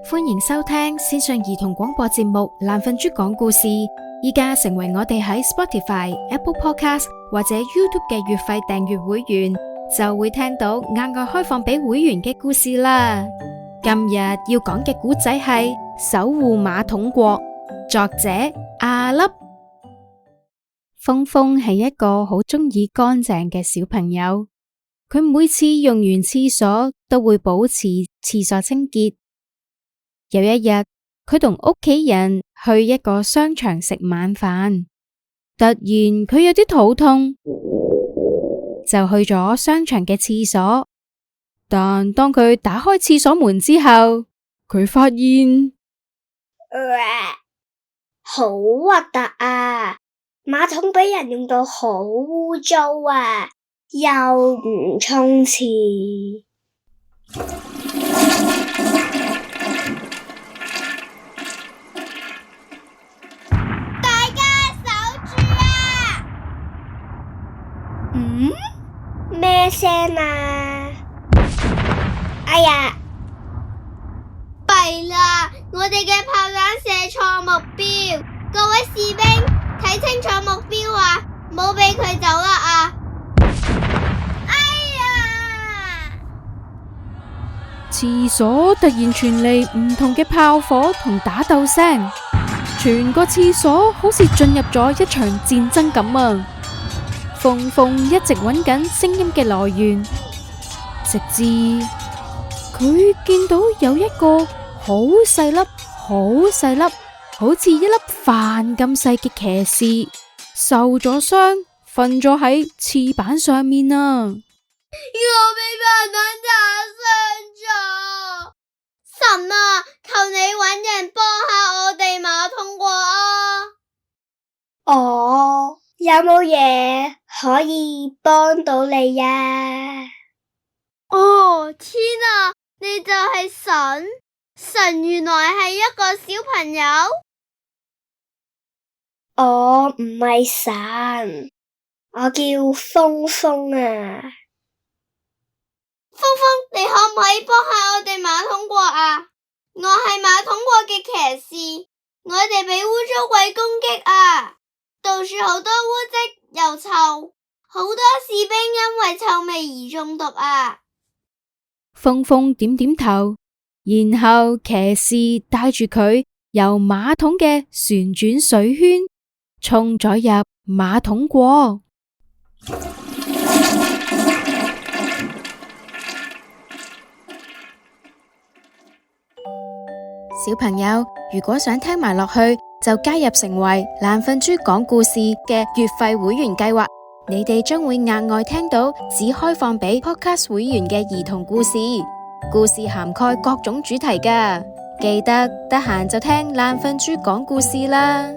歡迎收聽線上兒童廣播節目《懶瞓豬講故事》。依家成為我哋喺 Spotify、Apple Podcast 或者 YouTube 嘅月費訂閱會員，就會聽到額外開放俾會員嘅故事啦。今日要講嘅故仔係《守護馬桶國》，作者阿粒。峰峰係一個好鍾意乾淨嘅小朋友，佢每次用完廁所都會保持廁所清潔。有一日，佢同屋企人去一個商場食晚飯，突然佢有啲肚痛，就去咗商場嘅廁所。但當佢打開廁所門之後，佢發現，好核突啊！馬桶俾人用到好污糟啊，又唔沖廁。大家守住啊！咩聲啊？哎呀！弊啦！我哋嘅炮彈射錯目標，各位士兵睇清楚目標啊！唔好俾佢走啦啊！哎呀！廁所突然傳嚟唔同嘅炮火同打鬥聲，全個廁所好似進入咗一場戰爭咁啊！峰峰一直揾緊聲音嘅來源，直至佢見到有一個好細粒、好似一粒飯咁細嘅騎士受咗傷，瞓咗喺廁板上面啊！我俾炮彈打傷咗，神啊！求你搵人幫下我哋馬桶國啊！有冇嘢可以幫到你呀？天啊！你就係神？神原來係一個小朋友？我唔係神，我叫峰峰啊！峰峰，你可唔可以幫下我哋馬桶國啊？我係馬桶國嘅騎士，我哋俾污糟鬼攻擊啊！到處好多污漬又臭，好多士兵因為臭味而中毒啊！峰峰點點頭，然後騎士帶住佢由馬桶嘅旋轉水圈衝咗入馬桶國。小朋友，如果想聽埋落去，就加入成為懶瞓豬講故事嘅月費會員計劃。你哋將會額外聽到只開放俾 Podcast 會員嘅兒童故事，故事涵蓋各種主題㗎。記得得閒就聽懶瞓豬講故事啦。